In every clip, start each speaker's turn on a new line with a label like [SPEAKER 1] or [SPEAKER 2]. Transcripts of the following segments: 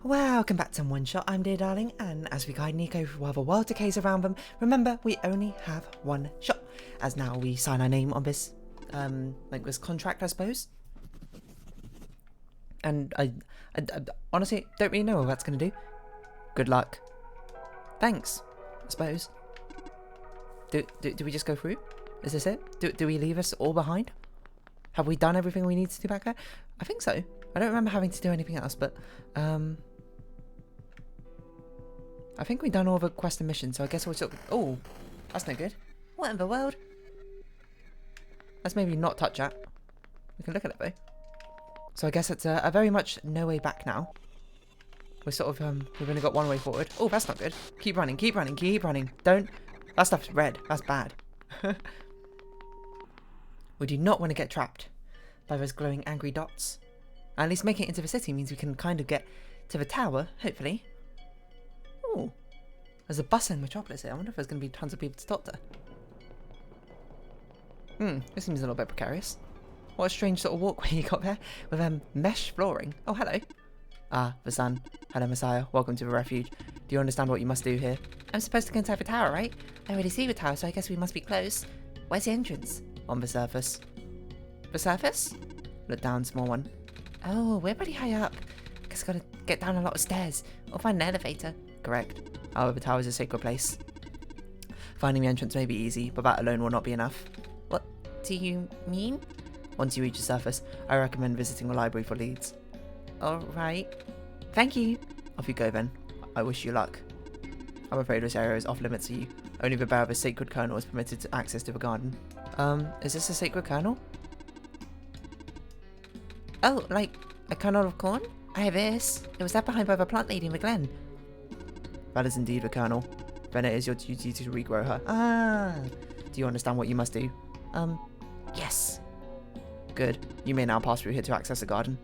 [SPEAKER 1] Welcome back to OneShot. I'm dear darling, and as we guide Niko while the world decays around them, remember we only have one shot. As now we sign our name on this, this contract, I suppose. And I honestly don't really know what that's gonna do. Good luck. Thanks, I suppose. Do we just go through? Is this it? Do we leave us all behind? Have we done everything we need to do back there? I think so. I don't remember having to do anything else, but I think we've done all the quest and missions, so I guess we'll sort of... Oh, that's no good. What in the world? Let's maybe not touch that. We can look at it though. So I guess it's a very much no way back now. We're sort of, we've only got one way forward. Oh, that's not good. Keep running, keep running, keep running. Don't... That stuff's red. That's bad. We do not want to get trapped by those glowing angry dots. At least making it into the city means we can kind of get to the tower, hopefully. Oh, there's a bustling metropolis here. I wonder if there's going to be tons of people to talk to. This seems a little bit precarious. What a strange sort of walkway you got there with mesh flooring. Oh, hello. Ah, the sun. Hello, Messiah. Welcome to the refuge. Do you understand what you must do here? I'm supposed to go inside the tower, right? I already see the tower, so I guess we must be close. Where's the entrance? On the surface. The surface? Look down, small one. Oh, we're pretty high up. Guess gotta get down a lot of stairs. Or find an elevator. Correct. However, the tower is a sacred place. Finding the entrance may be easy, but that alone will not be enough. What do you mean? Once you reach the surface, I recommend visiting the library for leads. Alright. Thank you. Off you go then. I wish you luck. I'm afraid this area is off limits to you. Only the bearer of a sacred kernel is permitted to access to the garden. Is this a sacred kernel? Oh, like a kernel of corn? I have this. It was left behind by the plant lady in the glen. That is indeed the kernel. Then it is your duty to regrow her. Ah. Do you understand what you must do? Yes. Good. You may now pass through here to access the garden.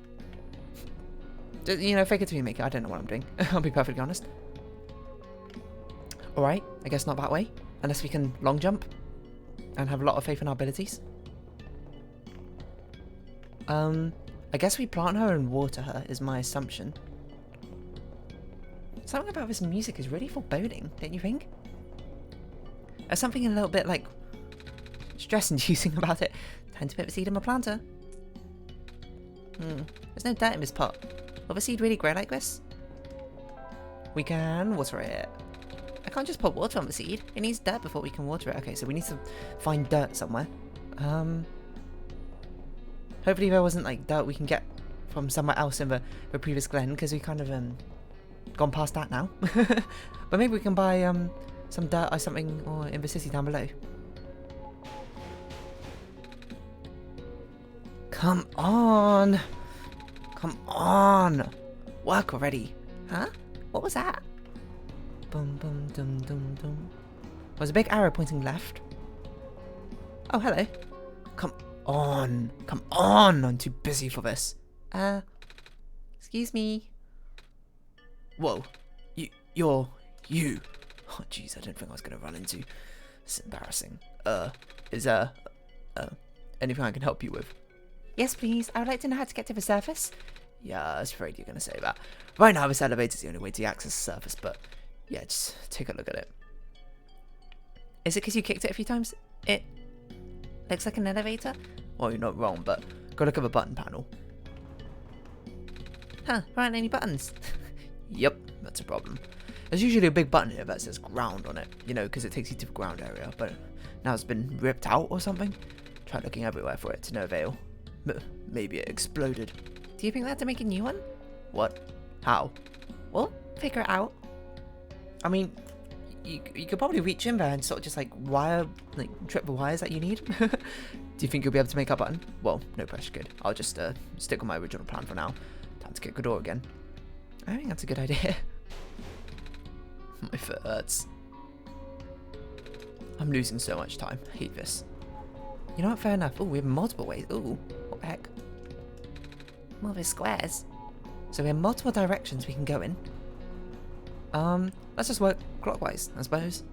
[SPEAKER 1] You know, fake it till you make it. I don't know what I'm doing. I'll be perfectly honest. Alright, I guess not that way. Unless we can long jump. And have a lot of faith in our abilities. I guess we plant her and water her is my assumption. Something about this music is really foreboding, don't you think? There's something a little bit like stress-inducing about it. Time to put the seed in my planter. There's no dirt in this pot. Will the seed really grow like this? We can water it. I can't just put water on the seed. It needs dirt before we can water it. Okay, so we need to find dirt somewhere. Hopefully there wasn't like dirt we can get from somewhere else in the previous glen, because we kind of gone past that now. But maybe we can buy some dirt or something or in the city down below. Come on! Come on! Work already! Huh? What was that? Boom, boom, dum, dum, dum. There's a big arrow pointing left. Oh, hello. Come on! Come on! I'm too busy for this. Excuse me. Whoa. You're you. Oh, jeez, I didn't think I was going to run into. It's embarrassing. Is there anything I can help you with? Yes, please. I would like to know how to get to the surface. Yeah, I was afraid you're going to say that. Right now, this elevator is the only way to access the surface, but yeah, just take a look at it. Is it because you kicked it a few times? It looks like an elevator? Well, you're not wrong, but go look at the button panel. Huh, there aren't any buttons. Yep, that's a problem. There's usually a big button here that says ground on it, you know, because it takes you to the ground area, but now it's been ripped out or something. Tried looking everywhere for it to no avail. Maybe it exploded. Do you think they have to make a new one? What? How? Well, figure it out. I mean, you could probably reach in there and sort of just like trip the wires that you need. Do you think you'll be able to make our button? Well, no pressure, kid. I'll just stick with my original plan for now. Time to kick the door again. I think that's a good idea. My foot hurts. I'm losing so much time. I hate this. You know what? Fair enough. Oh, we have multiple ways. Ooh, what the heck? Well, there's squares. So we have multiple directions we can go in. Let's just work clockwise, I suppose.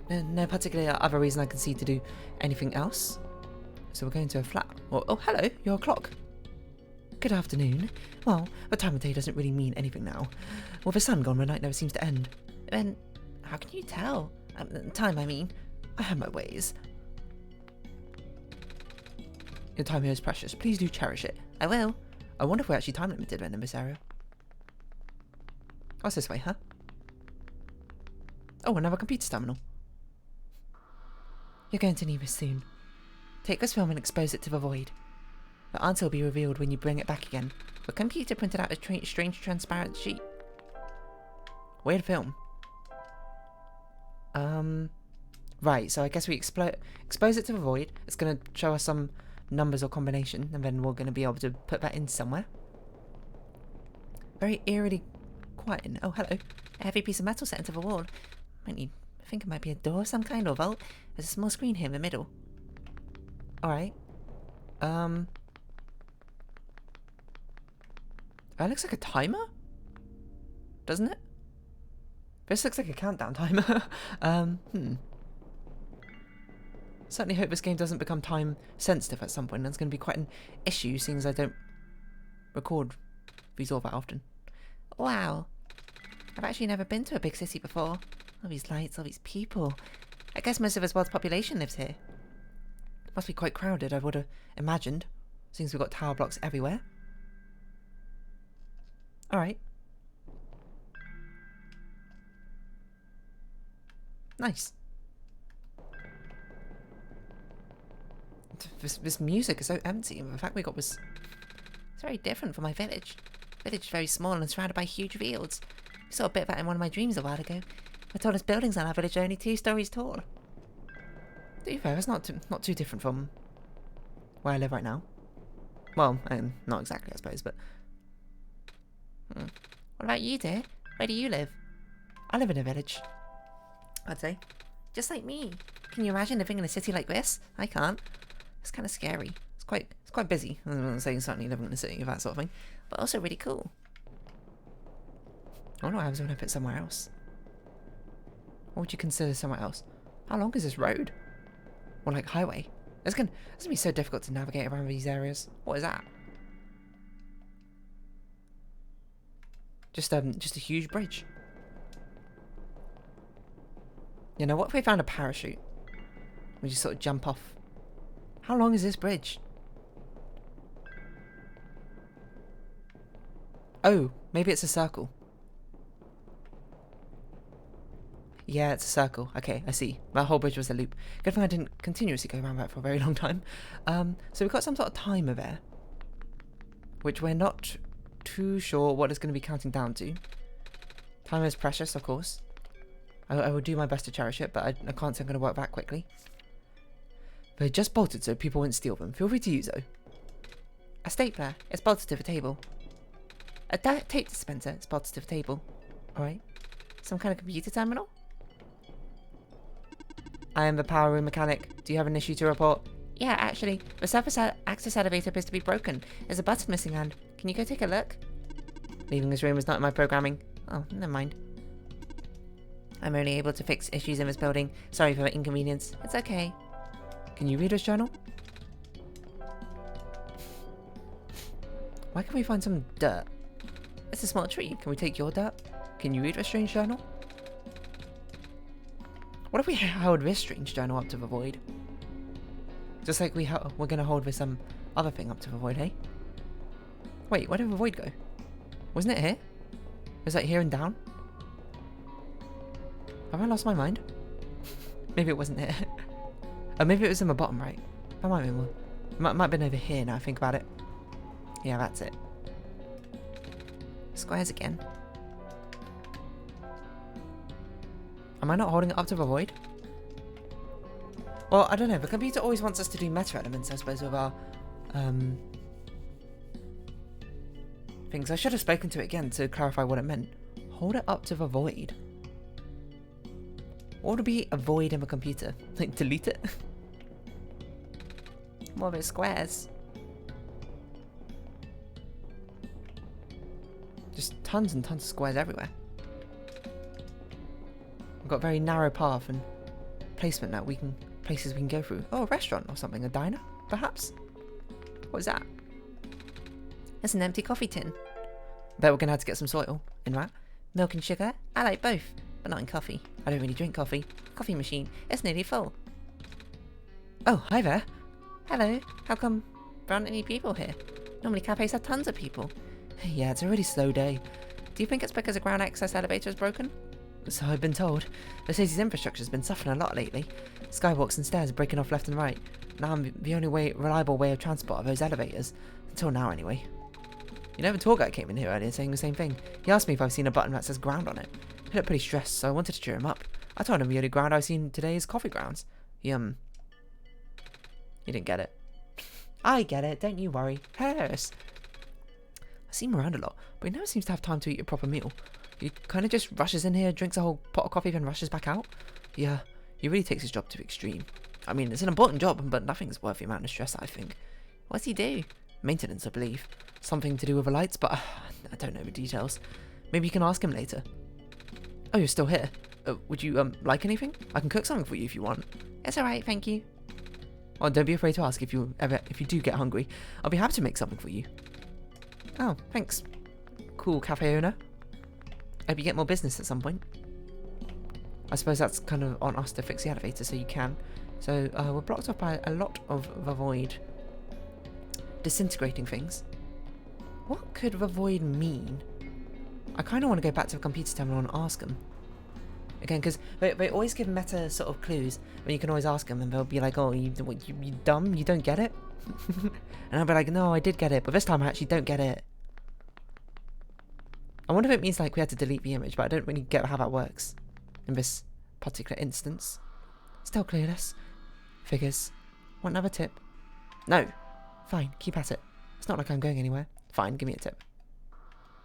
[SPEAKER 1] No particular other reason I can see to do anything else. So we're going to a flat. Oh, hello, you're a clock. Good afternoon. Well, the time of day doesn't really mean anything now. With the sun gone, the night never seems to end. Then, how can you tell? Time, I mean. I have my ways. Your time here is precious. Please do cherish it. I will. I wonder if we're actually time limited in this area. What's this way, huh? Oh, another computer terminal. You're going to need this soon. Take this film and expose it to the void. The answer will be revealed when you bring it back again. The computer printed out a strange transparent sheet. Weird film. Right, so I guess we expose it to the void. It's going to show us some numbers or combination, and then we're going to be able to put that in somewhere. Very eerily quiet. Oh, hello. A heavy piece of metal set into the wall. I think it might be a door of some kind or vault. There's a small screen here in the middle. Alright. That looks like a timer? Doesn't it? This looks like a countdown timer. Certainly hope this game doesn't become time sensitive at some point. That's going to be quite an issue, seeing as I don't record these all that often. Wow. I've actually never been to a big city before. All these lights, all these people. I guess most of this world's population lives here. It must be quite crowded, I would have imagined, seeing as we've got tower blocks everywhere. Alright. Nice. This music is so empty, and the fact we got was... It's very different from my village. The village is very small and surrounded by huge fields. I saw a bit of that in one of my dreams a while ago. The tallest buildings in our village are only 2 stories tall. To be fair, it's not too different from where I live right now. Well, not exactly, I suppose, but... What about you, dear? Where do you live? I live in a village, I'd say. Just like me. Can you imagine living in a city like this? I can't. It's kind of scary. It's quite busy. I'm not saying certainly living in a city, that sort of thing, but also really cool. I wonder what happens when I put somewhere else. What would you consider somewhere else? How long is this road? Or like highway? It's gonna be so difficult to navigate around these areas. What is that? Just a huge bridge. You know, what if we found a parachute? We just sort of jump off. How long is this bridge? Oh, maybe it's a circle. Yeah, it's a circle. Okay, I see. That whole bridge was a loop. Good thing I didn't continuously go around that for a very long time. So we've got some sort of timer there, which we're not too sure what it's going to be counting down to. Time is precious, of course. I will do my best to cherish it, but I can't say I'm going to work that quickly. They're just bolted so people won't steal them. Feel free to use though. A stapler. It's bolted to the table. A tape dispenser. It's bolted to the table. Alright. Some kind of computer terminal? I am the power room mechanic. Do you have an issue to report? Yeah, actually. The surface access elevator appears to be broken. There's a button missing and... Can you go take a look? Leaving this room is not in my programming. Oh, never mind. I'm only able to fix issues in this building. Sorry for the inconvenience. It's okay. Can you read this journal? Why can't we find some dirt? It's a small tree. Can we take your dirt? Can you read this strange journal? What if we held this strange journal up to the void? Just like we're gonna hold this other thing up to the void, hey? Wait, where did the void go? Wasn't it here? Was that here and down? Have I lost my mind? Maybe it wasn't here. Oh, maybe it was in the bottom right. That might have been might have been over here now I think about it. Yeah, that's it. Squares again. Am I not holding it up to the void? Well, I don't know. The computer always wants us to do meta elements, I suppose, with our things. I should have spoken to it again to clarify what it meant. Hold it up to the void. What would be a void in the computer? Like, delete it? More of it squares. Just tons and tons of squares everywhere. We've got a very narrow path and placement that places we can go through. Oh, a restaurant or something, a diner, perhaps? What is that? It's an empty coffee tin. Bet we're gonna have to get some soil in that. Milk and sugar? I like both, but not in coffee. I don't really drink coffee. Coffee machine, it's nearly full. Oh, hi there. Hello. How come there aren't any people here? Normally cafes have tons of people. Yeah, it's a really slow day. Do you think it's because the ground access elevator is broken? So I've been told. The city's infrastructure has been suffering a lot lately. Skywalks and stairs are breaking off left and right. Now I'm the only reliable way of transport are those elevators. Until now, anyway. You know, the tour guide came in here earlier saying the same thing. He asked me if I've seen a button that says ground on it. He looked pretty stressed, so I wanted to cheer him up. I told him the only ground I've seen today is coffee grounds. He didn't get it. I get it, don't you worry. Harris. I see him around a lot, but he never seems to have time to eat a proper meal. He kind of just rushes in here, drinks a whole pot of coffee, then rushes back out. Yeah, he really takes his job to the extreme. I mean, it's an important job, but nothing's worth the amount of stress, I think. What's he do? Maintenance, I believe. Something to do with the lights, but I don't know the details. Maybe you can ask him later. Oh, you're still here. Would you, like anything? I can cook something for you if you want. It's alright, thank you. Oh, don't be afraid to ask if you do get hungry. I'll be happy to make something for you. Oh, thanks. Cool cafe owner. Hope you get more business at some point. I suppose that's kind of on us to fix the elevator, so you can. So, we're blocked off by a lot of the void disintegrating things. What could the void mean? I kind of want to go back to the computer terminal and ask them. Again, because they always give meta sort of clues, when you can always ask them, and they'll be like, oh, you dumb? You don't get it? And I'll be like, no, I did get it, but this time I actually don't get it. I wonder if it means like we had to delete the image, but I don't really get how that works in this particular instance. Still clueless. Figures. Want another tip? No. Fine, keep at it. It's not like I'm going anywhere. Fine, give me a tip.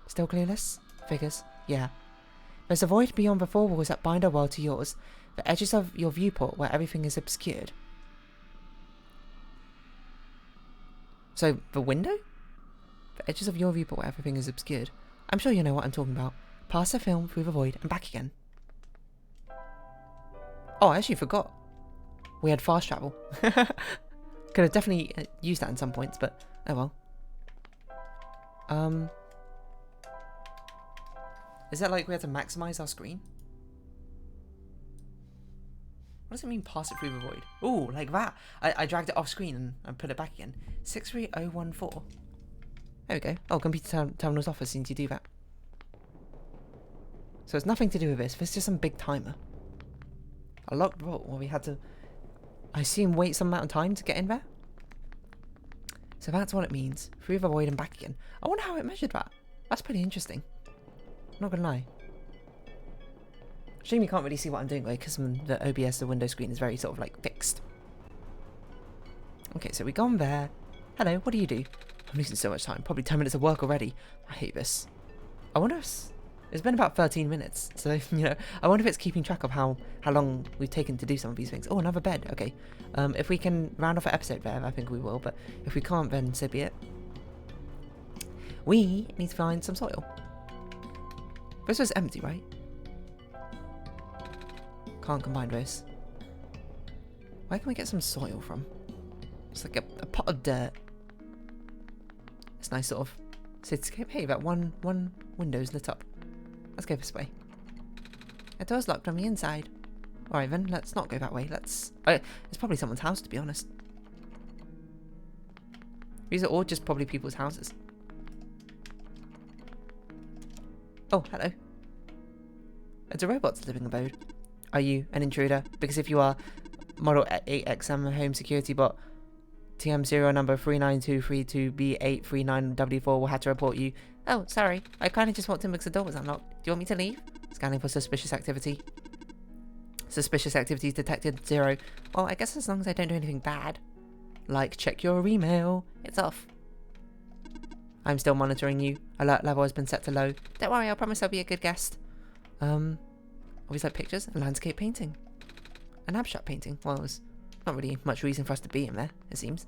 [SPEAKER 1] Still clueless? Figures. Yeah. There's a void beyond the four walls that bind our world to yours. The edges of your viewport where everything is obscured. So, the window? The edges of your viewport where everything is obscured. I'm sure you know what I'm talking about. Pass the film through the void and back again. Oh, I actually forgot. We had fast travel. Could have definitely used that in some points, but oh well. Is that like we had to maximize our screen? What does it mean pass it through the void? Ooh, like that. I dragged it off screen and put it back again. 63014. There we go. Oh, computer terminal's off as soon as you do that. So it's nothing to do with this. It's just some big timer. A locked vault where we had to, I assume, wait some amount of time to get in there. So that's what it means. Through the void and back again. I wonder how it measured that. That's pretty interesting. I'm not gonna lie. Shame you can't really see what I'm doing, because the OBS, the window screen, is very sort of like fixed. Okay, so we gone there. Hello, what do you do? I'm losing so much time. Probably 10 minutes of work already. I hate this. I wonder if it's been about 13 minutes. So, you know, I wonder if it's keeping track of how long we've taken to do some of these things. Oh, another bed. Okay. If we can round off an episode there, I think we will. But if we can't, then so be it. We need to find some soil. This was empty, right? Can't combine those. Where can we get some soil from? It's like a pot of dirt. It's nice sort of cityscape. Hey, that one window's lit up. Let's go this way. The door's locked on the inside. Alright then, let's not go that way. It's probably someone's house, to be honest. These are all just probably people's houses. Oh, hello. It's a robot's living abode. Are you an intruder? Because if you are, Model 8XM Home Security Bot TM serial number 39232B839W4 will have to report you. Oh, sorry. I kind of just walked in because the door was unlocked. Do you want me to leave? Scanning for suspicious activity. Suspicious activities detected 0. Well, I guess as long as I don't do anything bad. Like, check your email. It's off. I'm still monitoring you. Alert level has been set to low. Don't worry, I promise I'll be a good guest. Always like pictures. A landscape painting. An abstract painting. Well, there's not really much reason for us to be in there, it seems.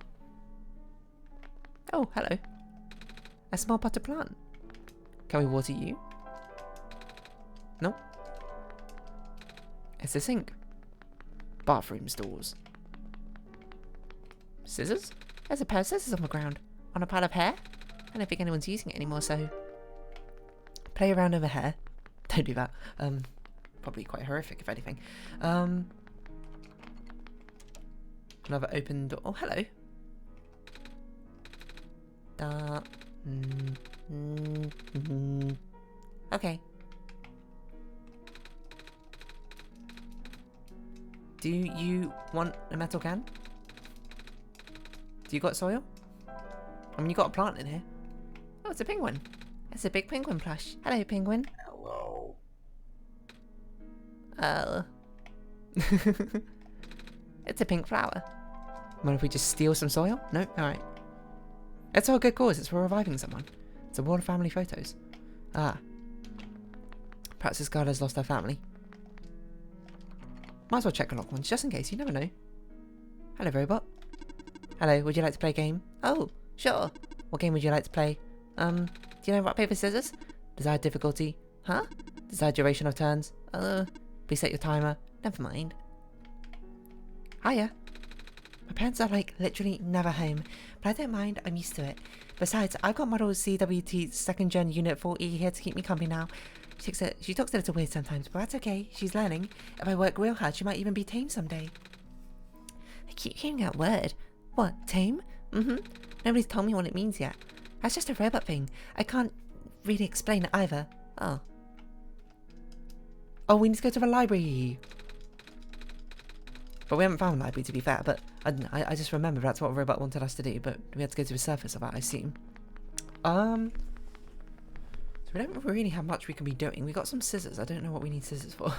[SPEAKER 1] Oh, hello. A small potted plant. Can we water you? No. It's a sink. Bathroom stalls. Scissors? There's a pair of scissors on the ground. On a pile of hair? I don't think anyone's using it anymore, so play around over here. Don't do that. Probably quite horrific, if anything. Another open door. Oh, hello. Okay. Do you want a metal can? Do you got soil? I mean, you got a plant in here. Oh, it's a penguin. It's a big penguin plush. Hello, penguin.
[SPEAKER 2] Hello.
[SPEAKER 1] Oh. It's a pink flower. Mind if we just steal some soil? No? Alright. It's all a good cause. It's for reviving someone. It's a wall of family photos. Ah. Perhaps this girl has lost her family. Might as well check the locked ones, just in case. You never know. Hello, robot. Hello, would you like to play a game? Oh, sure. What game would you like to play? Do you know rock, paper, scissors? Desired difficulty? Huh? Desired duration of turns? Please set your timer. Never mind. Hiya. My parents are like literally never home, but I don't mind, I'm used to it. Besides, I've got model CWT 2nd Gen Unit 4E here to keep me company now. She talks a little weird sometimes, but that's okay, she's learning. If I work real hard, she might even be tame someday. I keep hearing that word. What, tame? Nobody's told me what it means yet. That's just a robot thing. I can't really explain it either. Oh. Oh, we need to go to the library. But we haven't found the library, to be fair, but I just remember that's what a robot wanted us to do, but we had to go to the surface of that, I assume. So we don't really have much we can be doing. We got some scissors. I don't know what we need scissors for.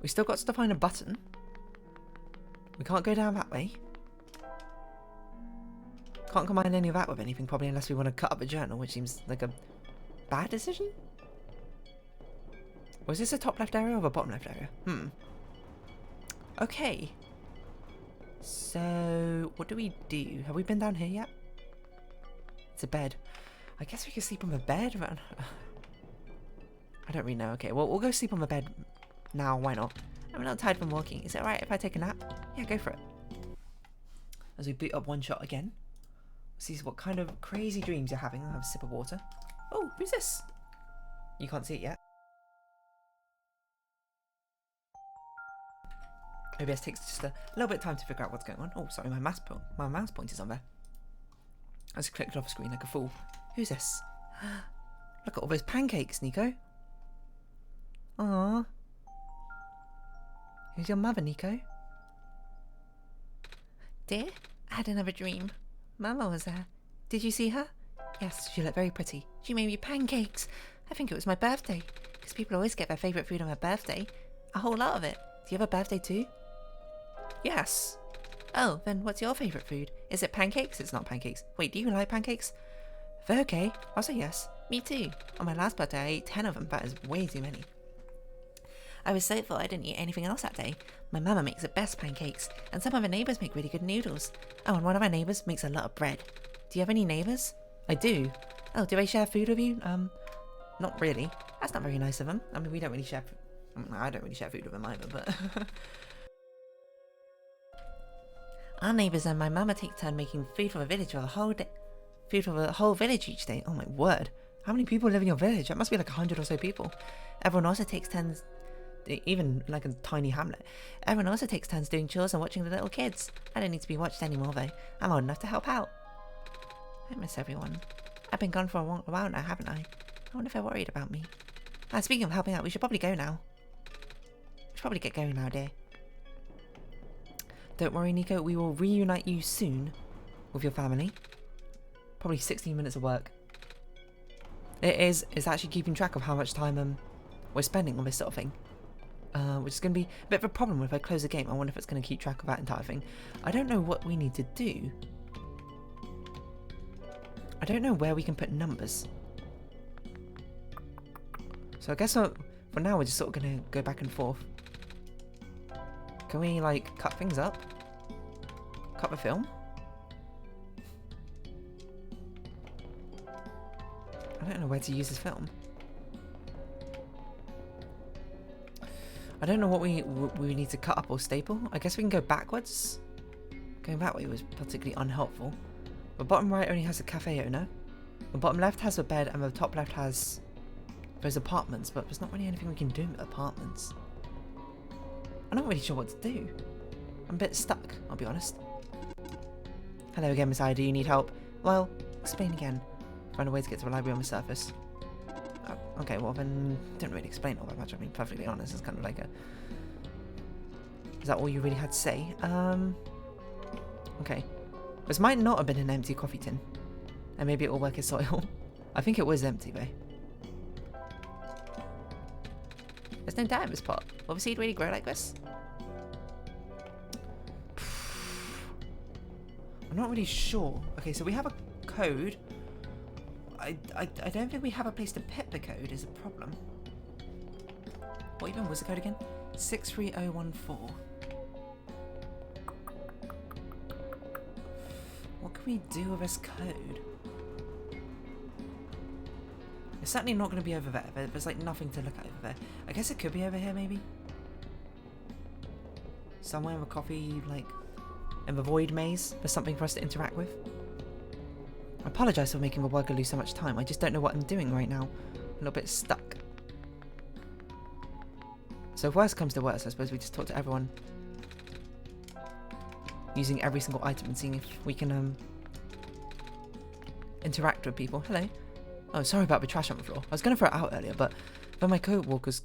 [SPEAKER 1] We still got to find a button. We can't go down that way. Can't combine any of that with anything, probably, unless we want to cut up a journal, which seems like a bad decision. Was this a top left area or a bottom left area? Okay. So, what do we do? Have we been down here yet? It's a bed. I guess we could sleep on the bed, but I don't really know. Okay, well, we'll go sleep on the bed now. Why not? I'm not tired from walking. Is it alright if I take a nap? Yeah, go for it. As we boot up OneShot again. See what kind of crazy dreams you're having. I'll have a sip of water. Oh, who's this? You can't see it yet. OBS takes just a little bit of time to figure out what's going on. Oh, sorry, my mouse pointer's on there. I just clicked off screen like a fool. Who's this? Look at all those pancakes, Niko. Aww. Who's your mother, Niko? Dear, I had another dream. Mama was there. Did you see her? Yes, she looked very pretty. She made me pancakes. I think it was my birthday, because people always get their favourite food on their birthday. A whole lot of it. Do you have a birthday too? Yes. Oh, then what's your favourite food? Is it pancakes? It's not pancakes. Wait, do you like pancakes? They're okay. I'll say yes. Me too. On my last birthday, I ate 10 of them. That is way too many. I was so full I didn't eat anything else that day. My mama makes the best pancakes, and some of her neighbours make really good noodles. Oh, and one of our neighbours makes a lot of bread. Do you have any neighbours? I do. Oh, do they share food with you? Not really. That's not very nice of them. I mean, we don't really share... I don't really share food with them either, but... Our neighbours and my mama take turn making food for the village for the whole day. Food for the whole village each day. Oh my word. How many people live in your village? That must be like 100 or so people. Everyone also takes turns... Even like a tiny hamlet. Everyone also takes turns doing chores and watching the little kids. I don't need to be watched anymore though. I'm old enough to help out. I miss everyone. I've been gone for a while now, haven't I? I wonder if they're worried about me. Speaking of helping out, we should probably go now. We should probably get going now, dear. Don't worry, Niko. We will reunite you soon with your family. Probably 16 minutes of work. It's actually keeping track of how much time we're spending on this sort of thing. Which is going to be a bit of a problem if I close the game. I wonder if it's going to keep track of that entire thing. I don't know what we need to do. I don't know where we can put numbers. So I guess for now we're just sort of going to go back and forth. Can we like cut things up? Cut the film? I don't know where to use this film. I don't know what we need to cut up or staple. I guess we can go backwards. Going that way was particularly unhelpful. The bottom right only has a cafe owner. The bottom left has a bed, and the top left has those apartments, but there's not really anything we can do with apartments. I'm not really sure what to do. I'm a bit stuck, I'll be honest. Hello again, Messiah. Do you need help? Well, explain again. Find a way to get to the library on the surface. Oh, okay, well then, don't really explain all that much. I mean, perfectly honest, it's kind of like a... Is that all you really had to say? Okay. This might not have been an empty coffee tin. And maybe it will work as soil. I think it was empty, though. There's no doubt in this pot. Will the seed really grow like this? I'm not really sure. Okay, so we have a code. I don't think we have a place to pip the code is a problem. What even was the code again? 63014. What can we do with this code? It's certainly not going to be over there. There's like nothing to look at over there. I guess it could be over here maybe? Somewhere in the coffee, like, in the void maze. There's something for us to interact with. I apologise for making the worker lose so much time. I just don't know what I'm doing right now. A little bit stuck. So if worst comes to worst, I suppose we just talk to everyone. Using every single item and seeing if we can interact with people. Hello. Oh, sorry about the trash on the floor. I was going to throw it out earlier, but then my co-workers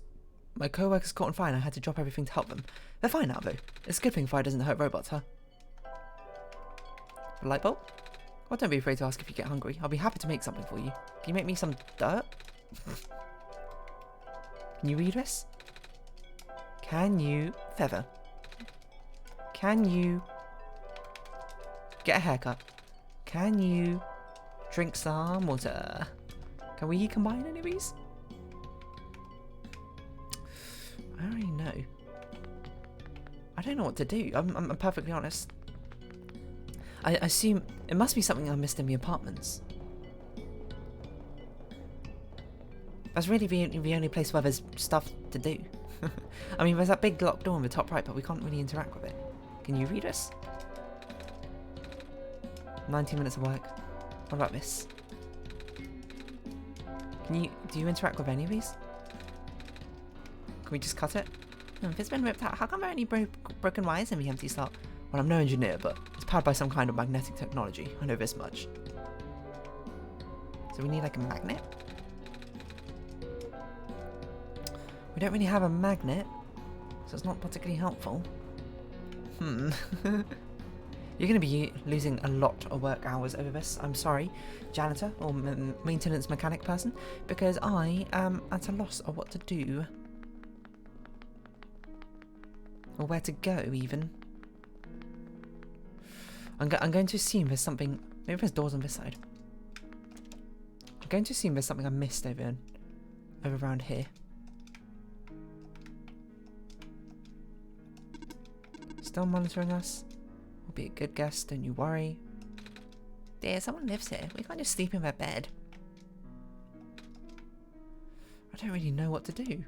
[SPEAKER 1] caught on fire and I had to drop everything to help them. They're fine now, though. It's a good thing fire doesn't hurt robots, huh? A light bulb? Well, don't be afraid to ask if you get hungry. I'll be happy to make something for you. Can you make me some dirt? Can you read this? Can you... Feather. Can you... Get a haircut? Can you... Drink some water? Can we combine any of these? I don't really know. I don't know what to do. I'm perfectly honest. I assume it must be something I missed in the apartments. That's really the only place where there's stuff to do. I mean, there's that big locked door on the top right, but we can't really interact with it. Can you read us? 19 minutes of work. What about this? Do you interact with any of these? Can we just cut it? If it's been ripped out, how come there are any broken wires in the empty slot? Well, I'm no engineer, but it's powered by some kind of magnetic technology. I know this much. So we need like a magnet? We don't really have a magnet, so it's not particularly helpful. You're going to be losing a lot of work hours over this. I'm sorry, janitor or maintenance mechanic person, because I am at a loss of what to do. Or where to go, even. I'm going to assume there's something... Maybe there's doors on this side. I'm going to assume there's something I missed over around here. Still monitoring us? Will be a good guess, don't you worry. Dear, someone lives here. We can't just sleep in their bed. I don't really know what to do.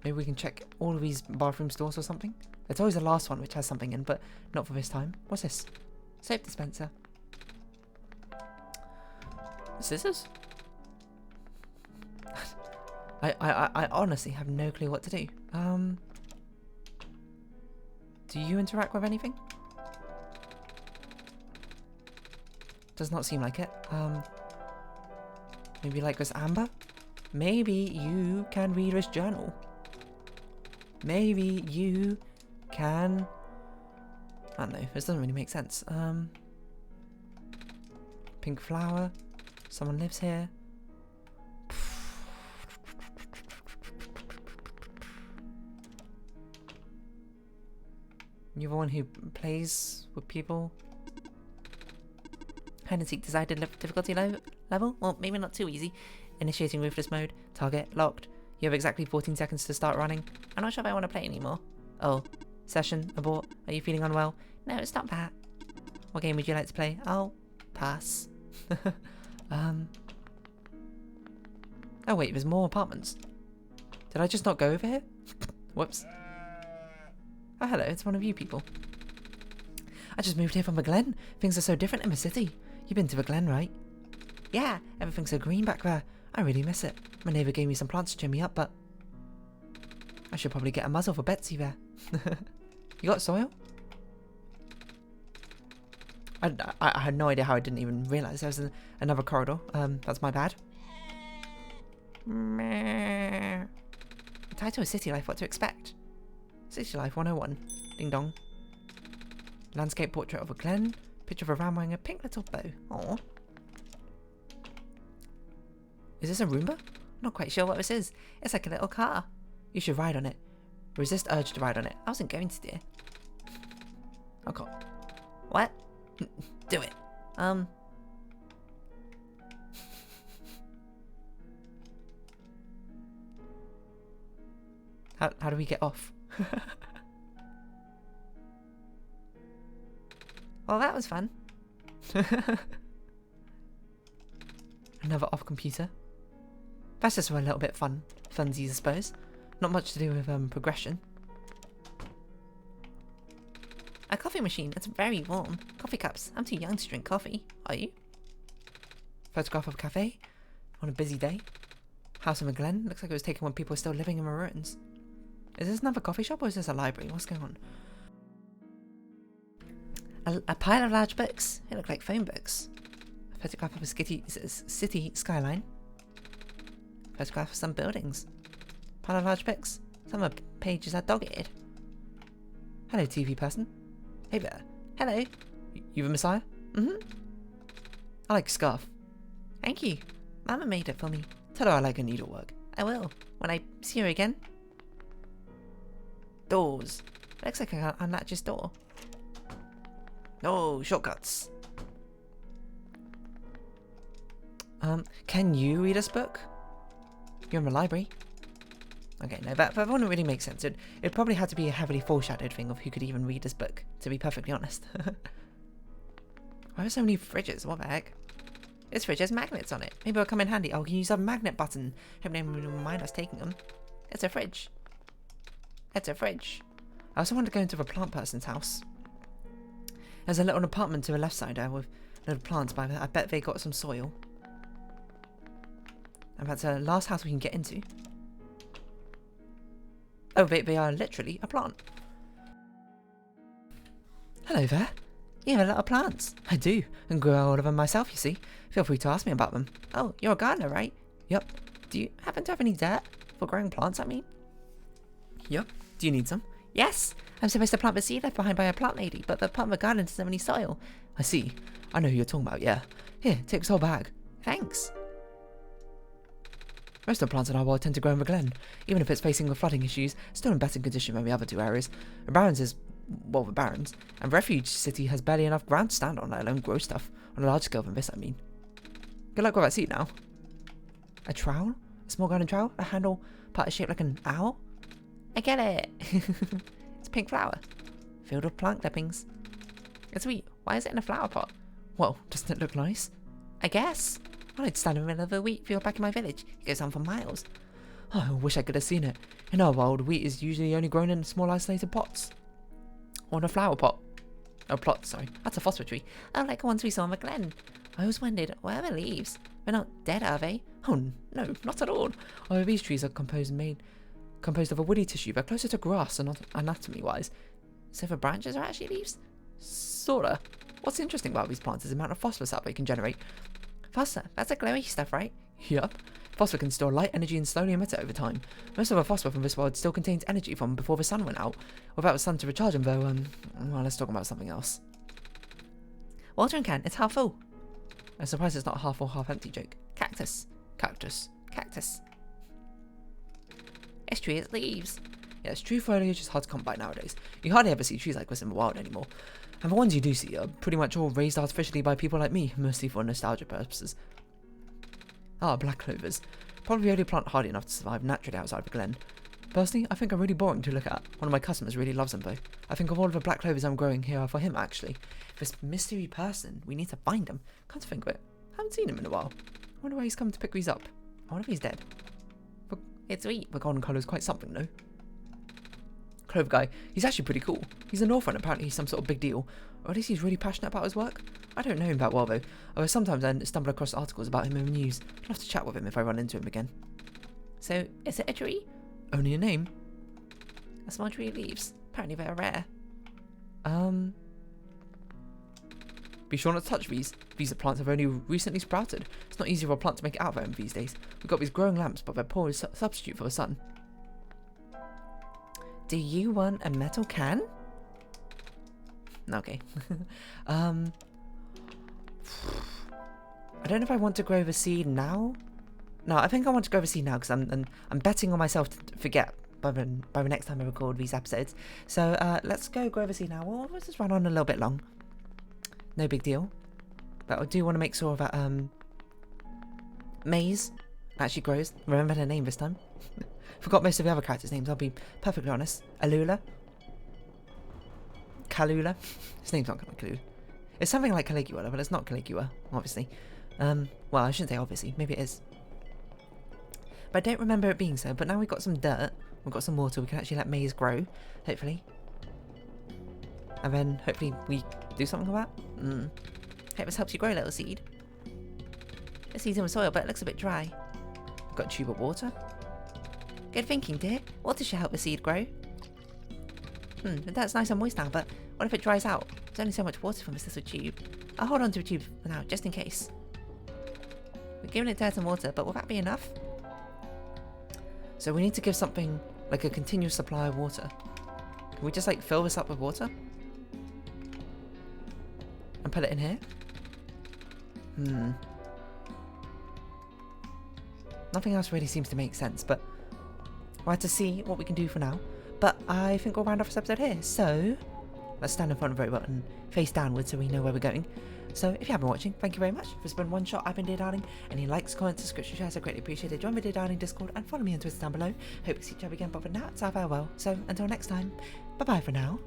[SPEAKER 1] Maybe we can check all of these bathroom stores or something. There's always the last one which has something in, but not for this time. What's this? Soap dispenser. Scissors? I honestly have no clue what to do. Do you interact with anything? Does not seem like it. Maybe like this amber? Maybe you can read this journal. Maybe you can... I don't know, this doesn't really make sense. Pink flower. Someone lives here. You're the one who plays with people. Hide and seek desired difficulty level? Well, maybe not too easy. Initiating ruthless mode. Target locked. You have exactly 14 seconds to start running. I'm not sure if I want to play anymore. Oh. Session. Abort. Are you feeling unwell? No, it's not that. What game would you like to play? I'll pass. Oh wait, there's more apartments. Did I just not go over here? Whoops. Oh hello, it's one of you people. I just moved here from the Glen. Things are so different in the city. You've been to the Glen, right? Yeah, everything's so green back there. I really miss it. My neighbour gave me some plants to cheer me up, but I should probably get a muzzle for Betsy there. You got soil? I had no idea how I didn't even realise there was another corridor. That's my bad. The title is City Life, what to expect. City Life 101. Ding dong. Landscape portrait of a Glen. Picture of a ram wearing a pink little bow. Aww. Is this a Roomba? I'm not quite sure what this is. It's like a little car. You should ride on it. Resist urge to ride on it. I wasn't going to, dear. Okay. What? Do it. How do we get off? Well, that was fun. Another off computer. That's just for a little bit funsies, I suppose. Not much to do with progression. A coffee machine. It's very warm. Coffee cups. I'm too young to drink coffee. Are you? Photograph of a cafe. On a busy day. House in the Glen. Looks like it was taken when people were still living in the ruins. Is this another coffee shop or is this a library? What's going on? A pile of large books. They look like phone books. A photograph of a city skyline. Photograph of some buildings. Pile of large books. Some of the pages are dog-eared. Hello, TV person. Hey there. Hello. You the Messiah? Mm-hmm. I like a scarf. Thank you. Mama made it for me. Tell her I like her needlework. I will. When I see her again. Doors. Looks like I can't unlatch this door. No, shortcuts. Can you read this book? You're in the library. Okay, no, that wouldn't really make sense. It probably had to be a heavily foreshadowed thing of who could even read this book, to be perfectly honest. Why are so many fridges? What the heck? This fridge has magnets on it. Maybe it'll come in handy. Oh, can you use a magnet button? Hope no one will mind us taking them. It's a fridge. It's a fridge. I also want to go into the plant person's house. There's a little apartment to the left side there with little plants, but I bet they got some soil. And that's the last house we can get into. Oh, they are literally a plant. Hello there. You have a lot of plants. I do, and grow all of them myself, you see. Feel free to ask me about them. Oh, you're a gardener, right? Yup. Do you happen to have any dirt for growing plants, I mean? Yup. Do you need some? Yes. I'm supposed to plant the seed left behind by a plant lady, but the part of the garden doesn't have any soil. I see. I know who you're talking about, yeah. Here, take this whole bag. Thanks. Most of the plants in our world tend to grow in the Glen. Even if it's facing the flooding issues, still in better condition than the other two areas. The Barrens is, well, the Barrens. And Refuge City has barely enough ground to stand on, let alone grow stuff. On a large scale than this, I mean. Good luck with that seed now. A trowel? A small garden trowel? A handle part is shaped like an owl? I get it. It's a pink flower. Filled with plant clippings. It's sweet. Why is it in a flower pot? Well, doesn't it look nice? I guess. I like to stand in the middle of a wheat field back in my village. It goes on for miles. Oh, I wish I could have seen it. In our world, wheat is usually only grown in small isolated pots. Or in a flower pot. Oh, plot, sorry. That's a phosphor tree. Oh, like the ones we saw in the Glen. I always wondered, where are the leaves? They're not dead, are they? Oh, no, not at all. Oh, these trees are composed of a woody tissue. They're closer to grass and not anatomy-wise. So the branches are actually leaves? Sorta. What's interesting about these plants is the amount of phosphorus that they can generate. Phosphor, that's a glowy stuff, right? Yup. Phosphor can store light energy and slowly emit it over time. Most of the phosphor from this world still contains energy from before the sun went out. Without the sun to recharge them though, well, let's talk about something else. Watering can, it's half full. I'm surprised it's not a half full, half empty joke. Cactus. Cactus. Cactus. This tree has leaves. Yes, true foliage is hard to come by nowadays. You hardly ever see trees like this in the wild anymore. And the ones you do see are pretty much all raised artificially by people like me, mostly for nostalgia purposes. Ah, black clovers. Probably the only plant hardy enough to survive naturally outside the Glen. Personally, I think they're really boring to look at. One of my customers really loves them though. I think of all of the black clovers I'm growing here are for him actually. This mystery person, we need to find him. Come to think of it, I haven't seen him in a while. I wonder why he's come to pick these up. I wonder if he's dead. It's sweet. The golden colour is quite something though. Clover guy. He's actually pretty cool. He's a North, and apparently he's some sort of big deal. Or at least he's really passionate about his work. I don't know him that well though. Although sometimes I stumble across articles about him in the news. I'd love to chat with him if I run into him again. So, is it a tree? Only a name. A small tree of leaves. Apparently they're rare. Be sure not to touch these. These plants have only recently sprouted. It's not easy for a plant to make it out of them these days. We've got these growing lamps, but they're poor as substitute for the sun. Do you want a metal can? Okay. I don't know if I want to grow the seed now. No, I think I want to grow the seed now because I'm betting on myself to forget by the next time I record these episodes. So let's go grow the seed now. Well, let's just run on a little bit long. No big deal. But I do want to make sure that Maze actually grows. Remember her name this time. Forgot most of the other characters' names, I'll be perfectly honest. Alula. Kalula. His name's not Kalula. It's something like Caligula, but it's not Caligula, obviously. Well, I shouldn't say obviously, maybe it is. But I don't remember it being so, but now we've got some dirt, we've got some water, we can actually let Maze grow, hopefully. And then, hopefully, we do something with that. Hope this helps you grow, little seed. The seed's in the soil, but it looks a bit dry. We've got a tube of water. Good thinking, dear. Water should help the seed grow. That's nice and moist now, but what if it dries out? There's only so much water from this little tube. I'll hold on to a tube for now, just in case. We're giving it dirt and water, but will that be enough? So we need to give something like a continuous supply of water. Can we just like fill this up with water? And put it in here? Nothing else really seems to make sense, but we'll have to see what we can do for now. But I think we'll round off this episode here. So let's stand in front of the robot and face downwards so we know where we're going. So if you have been watching, thank you very much. This has been One Shot. I've been Dear Darling. Any likes, comments, subscription, shares are greatly appreciated. Join me Dear Darling Discord and follow me on Twitter down below. Hope to see each other again, but for now, it's our farewell. So until next time, bye bye for now.